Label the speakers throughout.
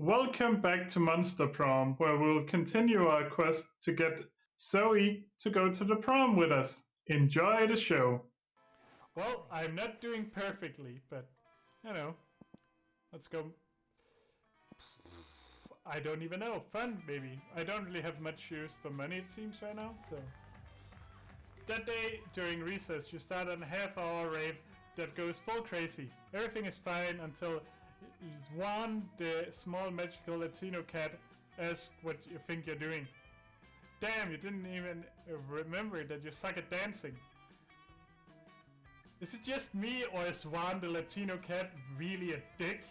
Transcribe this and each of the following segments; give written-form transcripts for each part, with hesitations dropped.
Speaker 1: Welcome back to Monster Prom, where we'll continue our quest to get Zoe to go to the prom with us. Enjoy the show. Well, I'm not doing perfectly, but you know, let's go. I don't even know. Fun, maybe. I don't really have much use for money, it seems, right now, so. That day, during recess, you start on a half-hour rave that goes full crazy. Everything is fine until Juan, the small magical Latino cat, asks what you think you're doing. Damn, you didn't even remember that you suck at dancing. Is it just me, or is Juan the Latino cat really a dick?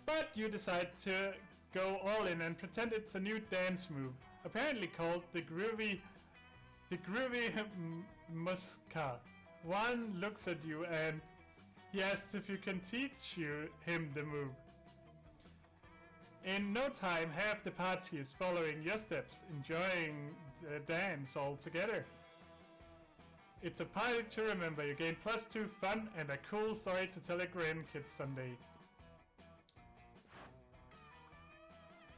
Speaker 1: But you decide to go all in and pretend it's a new dance move, apparently called the groovy Muska. Juan looks at you and he asks if you can teach him the move. In no time, half the party is following your steps, enjoying the dance all together. It's a party to remember. You gain +2 fun and a cool story to tell your grandkids someday.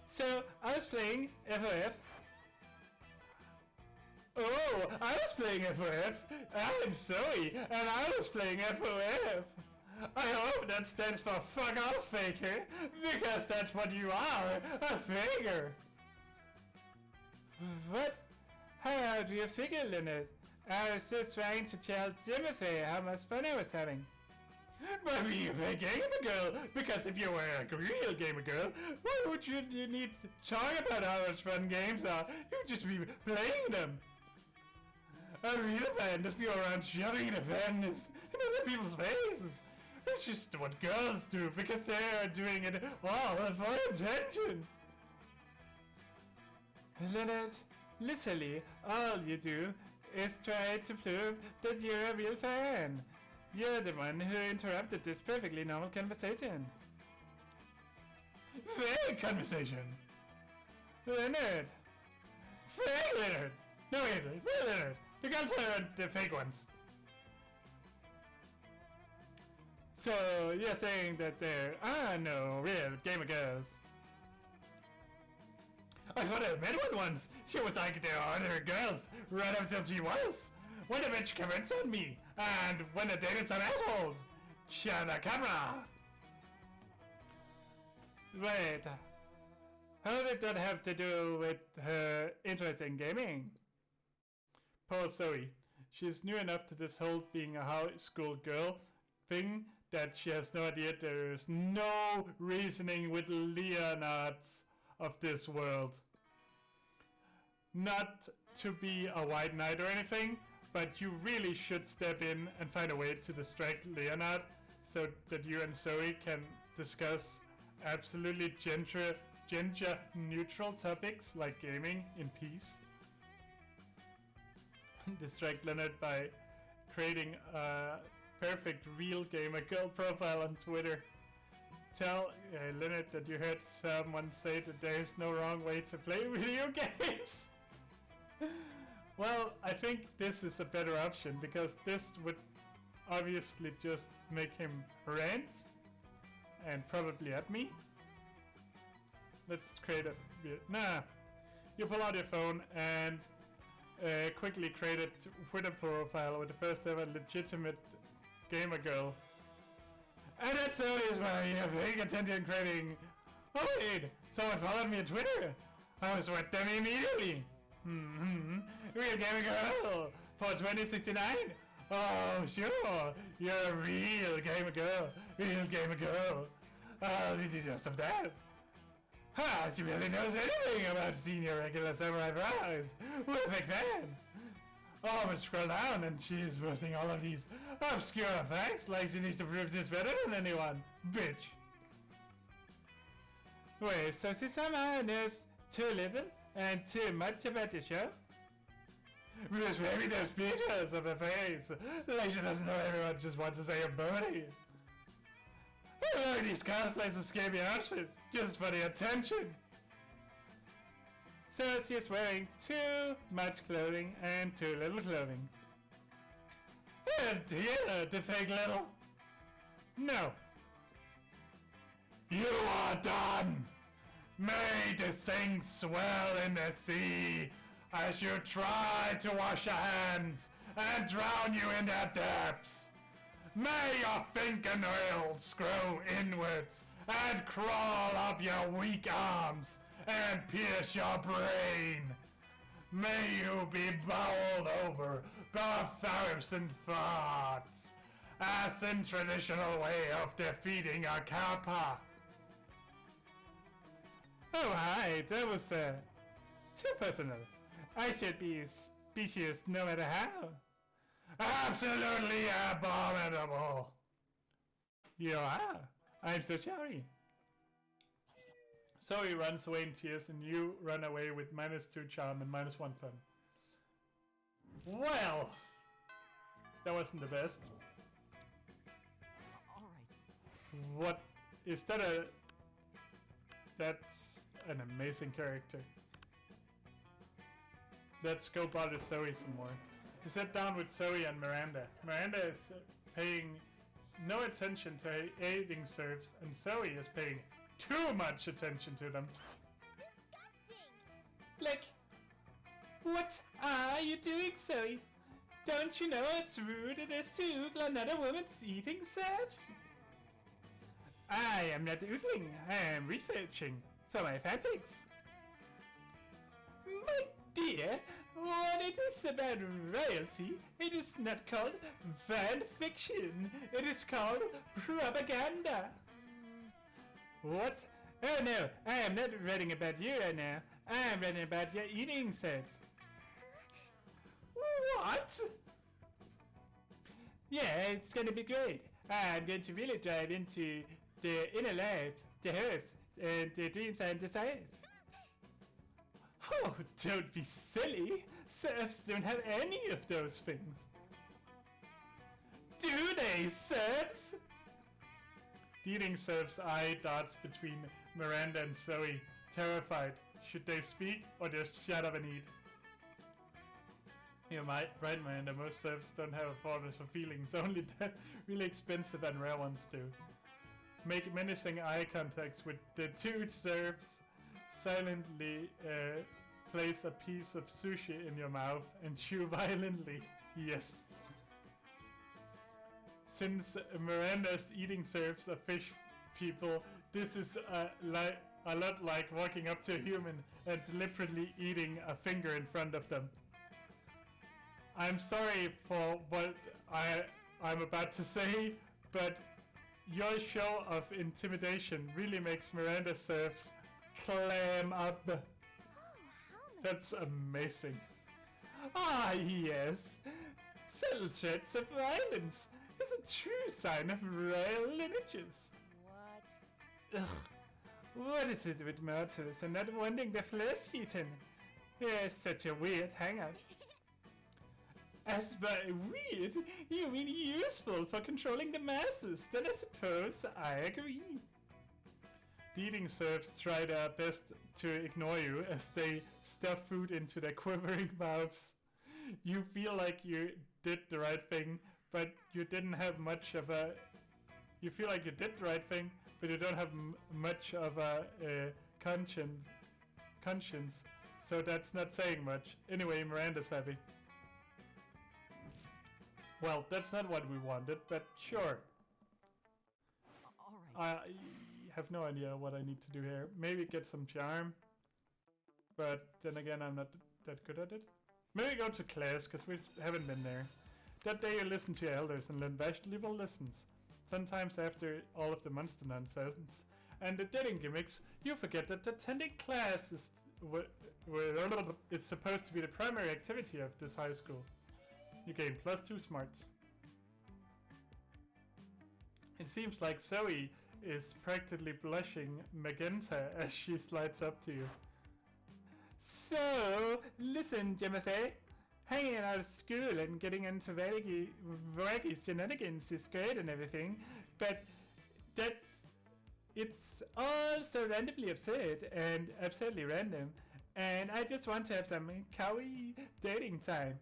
Speaker 1: So, I was playing FOF. Oh, I was playing FOF. I'm Zoe, and I was playing FOF. I hope that stands for fuck off, faker, because that's what you are, a faker. What? How do you figure, Lynette? I was just trying to tell Timothy how much fun I was having. But being a fake gamer girl, because if you were a real gamer girl, why would you need to talk about how much fun games are? You would just be playing them. A real fan doesn't go around shoving the fans in other people's faces. It's just what girls do, because they are doing it all for attention. Lynette, literally, all you do is try to prove that you're a real fan. You're the one who interrupted this perfectly normal conversation. Fake conversation! Leonard! Fake Leonard! No, wait, real Leonard! The girls are the fake ones. So, you're saying that there are no real gamer girls? I thought I met one once. She was like the other girls, right up till she was. When a bitch comments on me, and when a date is an asshole. Camera. Wait, how did that have to do with her interest in gaming? Poor Zoe. She's new enough to this whole being a high school girl thing that she has no idea there's no reasoning with Leonards of this world. Not to be a white knight or anything, but you really should step in and find a way to distract Leonard so that you and Zoe can discuss absolutely gender neutral topics like gaming in peace. Distract Leonard by creating a perfect real gamer girl profile on Twitter. Tell Leonard that you heard someone say that there is no wrong way to play video games. Well, I think this is a better option because this would obviously just make him rant and probably at me. Let's create a... You pull out your phone and quickly create a Twitter profile with the first ever legitimate gamer girl. And that's so is why you have paying attention creating... Oh wait, someone followed me on Twitter. I was with them immediately. Real gamer girl for 2069. Oh sure, you're a real gamer girl. Real gamer girl. Did you just of that? Ha! She really knows anything about senior regular samurai fries. What a big fan. Oh, but scroll down and she's posting all of these obscure facts like she needs to prove this better than anyone. Bitch. Wait, so she somehow knows too little and too much about the show? Because maybe there's pictures of her face. Like she doesn't know everyone just wants to say a booty. I like these cosplays and scary outfits just for the attention. So she's wearing too much clothing and too little clothing. And here, the fake little. No. You are done! May the things swell in the sea as you try to wash your hands and drown you in their depths. May your fingernails grow inwards and crawl up your weak arms and pierce your brain. May you be bowled over by 1,000 farts, as in traditional way of defeating a kappa. Oh hi, that was too personal. I should be species no matter how. Absolutely abominable. You are. I'm so sorry. Zoe runs away in tears and you run away with -2 charm and -1 fun. Well, that wasn't the best. Alright. What is that that's an amazing character. Let's go bother Zoe some more. We sat down with Zoe and Miranda. Miranda is paying no attention to her eating serves, and Zoe is paying too much attention to them.
Speaker 2: Disgusting!
Speaker 1: Like, what are you doing, Zoe? Don't you know it's rude it is to oogle another woman's eating serves? I am not oogling, I am researching for my fanfics. My dear, when it is about royalty, it is not called fan fiction. It is called propaganda. What? Oh no, I am not writing about you right now. I am writing about your eating serves. What? Yeah, it's gonna be great. I'm going to really dive into the inner lives, the hopes, and the dreams and desires. Oh, don't be silly. Serfs don't have any of those things. Do they, serfs? The eating serfs eye darts between Miranda and Zoe, terrified. Should they speak or just shut up and eat? You're right, Miranda. Most serfs don't have a thoughts or feelings. Only the really expensive and rare ones do. Make menacing eye contacts with the two serfs. Silently place a piece of sushi in your mouth and chew violently. Yes. Since Miranda's eating serves are fish people, this is a lot like walking up to a human and deliberately eating a finger in front of them. I'm sorry for what I'm about to say, but your show of intimidation really makes Miranda's serves clam up. That's amazing. Ah, yes. Subtle threats of violence is a true sign of royal lineages.
Speaker 2: What?
Speaker 1: Ugh. What is it with mortals and not wanting their flesh eaten? It's such a weird hangout. As by weird, you mean useful for controlling the masses, then I suppose I agree. The eating serfs try their best to ignore you as they stuff food into their quivering mouths. You feel like you did the right thing, but you didn't have much of a... You feel like you did the right thing, but you don't have much of a conscience, so that's not saying much. Anyway, Miranda's happy. Well, that's not what we wanted, but sure. Alright. I have no idea what I need to do here. Maybe get some charm. But then again, I'm not that good at it. Maybe go to class, because we haven't been there. That day you listen to your elders and learn valuable lessons. Sometimes after all of the monster nonsense and the dating gimmicks, you forget that attending class is it's supposed to be the primary activity of this high school. You gain +2 smarts. It seems like Zoe is practically blushing magenta as she slides up to you. So, listen, Timothy. Hanging out of school and getting into wacky shenanigans is great and everything, but it's all so randomly absurd and absurdly random, and I just want to have some kawaii dating time.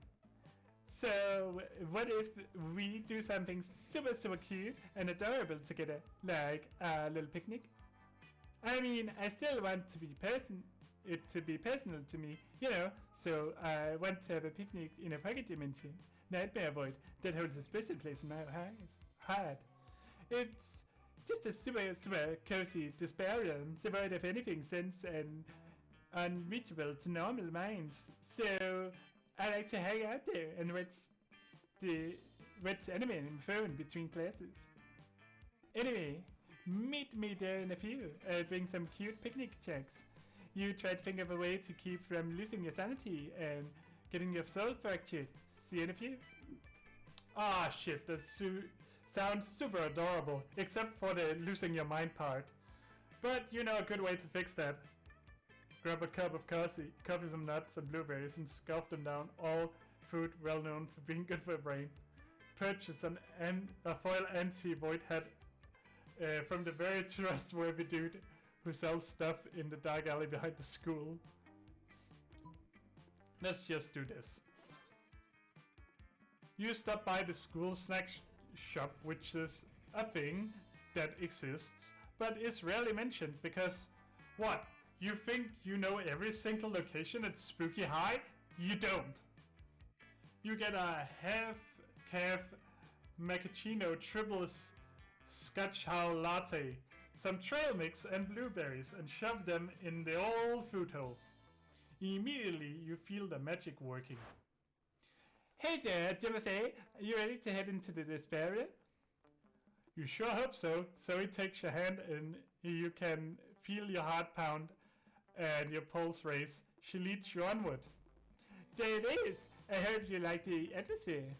Speaker 1: So, what if we do something super cute and adorable together, like a little picnic? I mean, I still want to be it to be personal to me, you know, so I want to have a picnic in a pocket dimension. Nightmare Void that holds a special place in my heart. It's just a super cozy despair realm, devoid of anything sense and unreachable to normal minds. So I like to hang out there and watch anime on my phone between classes. Anyway, meet me there in a few. I'll bring some cute picnic checks. You try to think of a way to keep from losing your sanity and getting your soul fractured. See you in a few. Ah, shit, that sounds super adorable, except for the losing your mind part. But you know a good way to fix that. Grab a cup of coffee, some nuts and blueberries, and scarf them down. All food well known for being good for the brain. Purchase a foil anti-void head from the very trustworthy dude who sells stuff in the dark alley behind the school. Let's just do this. You stop by the school snack shop, which is a thing that exists, but is rarely mentioned because, what? You think you know every single location at Spooky High? You don't. You get a half-calf macchiato triple scotch hole latte, some trail mix and blueberries, and shove them in the old food hole. Immediately you feel the magic working. Hey there, Timothy, are you ready to head into the despair? You sure hope so. Zoe takes your hand and you can feel your heart pound and your pulse race. She leads you onward. There it is. I hope you like the atmosphere.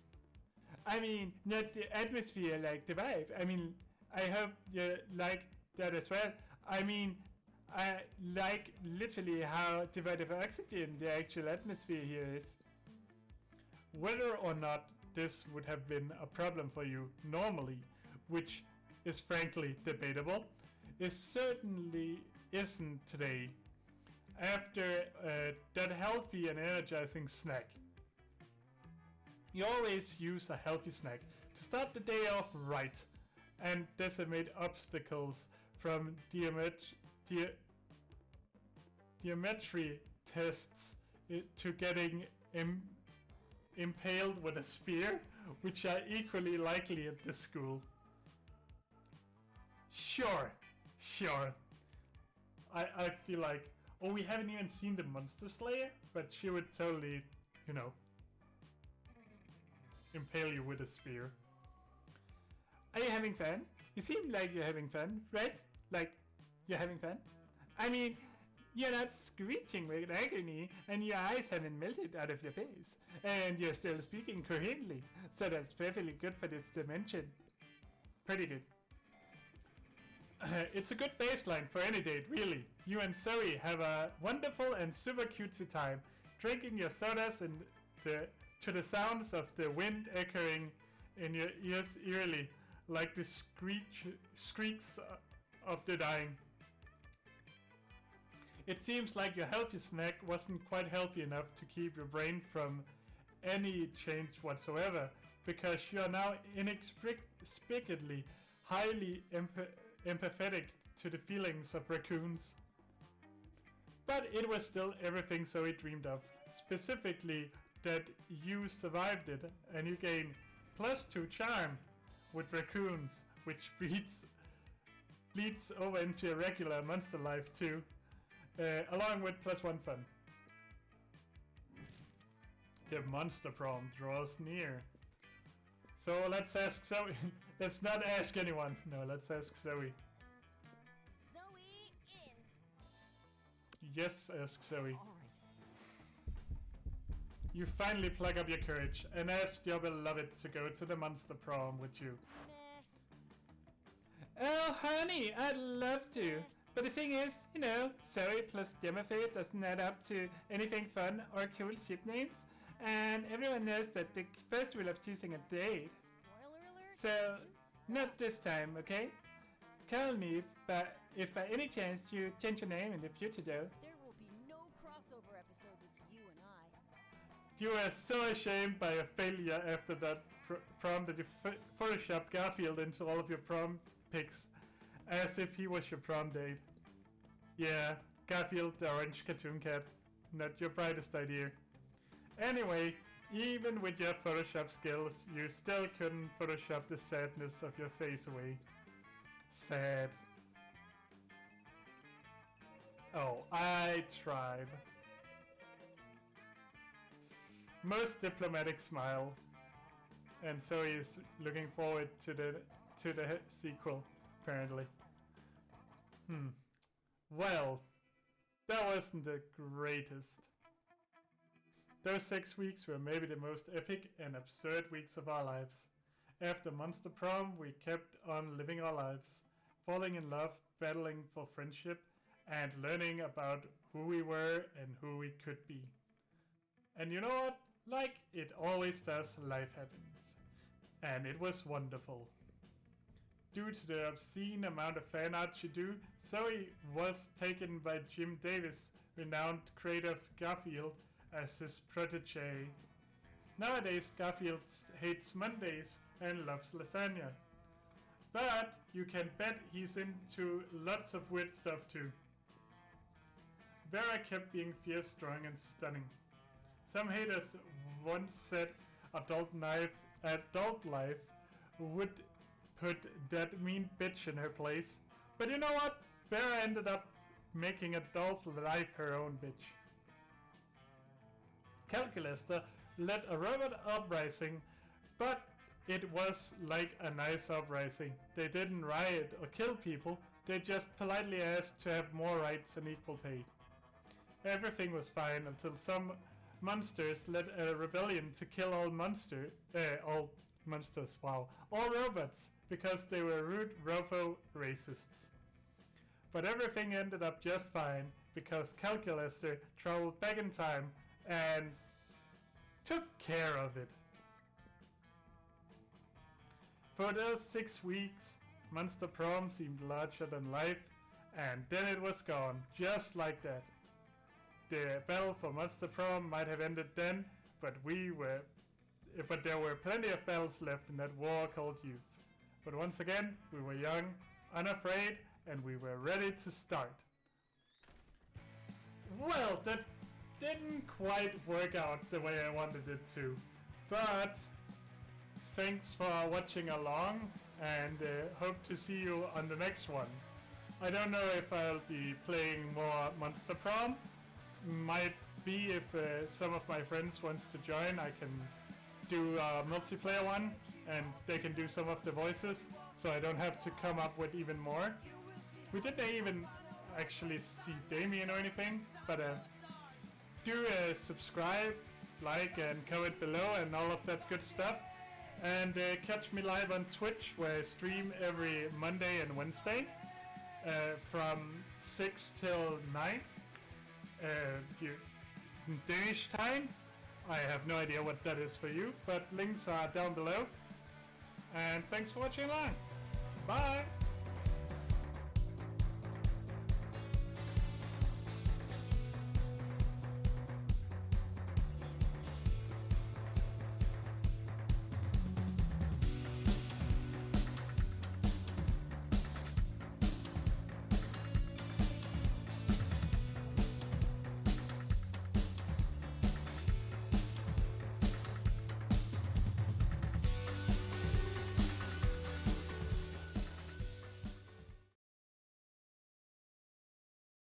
Speaker 1: I mean, not the atmosphere, like the vibe. I mean, I hope you like that as well. I mean, I like literally how devoid of oxygen the actual atmosphere here is. Whether or not this would have been a problem for you normally, which is frankly debatable, it certainly isn't today. After that healthy and energizing snack. You always use a healthy snack to start the day off right and decimate obstacles from geometry tests to getting impaled with a spear, which are equally likely at this school. Sure. I feel like, oh, we haven't even seen the Monster Slayer, but she would totally, you know, impale you with a spear. Are you having fun? You seem like you're having fun, right? Like, you're having fun? I mean, you're not screeching with agony, and your eyes haven't melted out of your face, and you're still speaking coherently, so that's perfectly good for this dimension. Pretty good. It's a good baseline for any date, really. You and Zoe have a wonderful and super cutesy time, drinking your sodas and to the sounds of the wind echoing in your ears eerily, like the squeaks of the dying. It seems like your healthy snack wasn't quite healthy enough to keep your brain from any change whatsoever, because you are now inexplicably highly empathetic to the feelings of raccoons. But it was still everything Zoe dreamed of, specifically that you survived it and you gain +2 charm with raccoons, which bleeds over into your regular monster life too, along with +1 fun. The Monster Prom draws near. So let's ask Zoe. Let's not ask anyone. No, let's ask Zoe.
Speaker 2: Zoe in.
Speaker 1: Yes, ask Zoe. You finally plug up your courage and ask your beloved to go to the Monster Prom with you.
Speaker 2: Meh.
Speaker 1: Oh, honey, I'd love to. But the thing is, you know, Zoe plus Demophae doesn't add up to anything fun or cool ship names. And everyone knows that the first rule of choosing a date.
Speaker 2: Spoiler alert.
Speaker 1: So, not this time, okay? Call me, but if by any chance you change your name in the future though.
Speaker 2: There will be no crossover episode with you and I.
Speaker 1: You were so ashamed by your failure after that prom that you photoshopped Garfield into all of your prom pics, as if he was your prom date. Yeah, Garfield the orange cartoon cat. Not your brightest idea. Anyway, even with your Photoshop skills, you still couldn't Photoshop the sadness of your face away. Sad. Oh, I tried. Most diplomatic smile. And so he's looking forward to the sequel, apparently. Well, that wasn't the greatest. Those 6 weeks were maybe the most epic and absurd weeks of our lives. After Monster Prom, we kept on living our lives, falling in love, battling for friendship, and learning about who we were and who we could be. And you know what? Like it always does, life happens. And it was wonderful. Due to the obscene amount of fan art she do, Zoe was taken by Jim Davis, renowned creator of Garfield, as his protege. Nowadays, Garfield hates Mondays and loves lasagna. But you can bet he's into lots of weird stuff too. Vera kept being fierce, strong, and stunning. Some haters once said adult life would put that mean bitch in her place. But you know what? Vera ended up making adult life her own bitch. Calculaster led a robot uprising, but it was like a nice uprising. They didn't riot or kill people, they just politely asked to have more rights and equal pay. Everything was fine until some monsters led a rebellion to kill all robots, because they were rude Rofo racists. But everything ended up just fine, because Calculaster traveled back in time and took care of it. For those 6 weeks, Monster Prom seemed larger than life, and then it was gone, just like that. The battle for Monster Prom might have ended then, but there were plenty of battles left in that war called youth. But once again, we were young, unafraid, and we were ready to start. Well, that didn't quite work out the way I wanted it to, but thanks for watching along, and hope to see you on the next one. I don't know if I'll be playing more Monster Prom. Might be if some of my friends wants to join, I can do a multiplayer one, and they can do some of the voices, so I don't have to come up with even more. We didn't even actually see Damien or anything, but do subscribe, like, and comment below and all of that good stuff. And catch me live on Twitch, where I stream every Monday and Wednesday from 6 till 9 Danish time. I have no idea what that is for you, but links are down below. And thanks for watching along. Bye!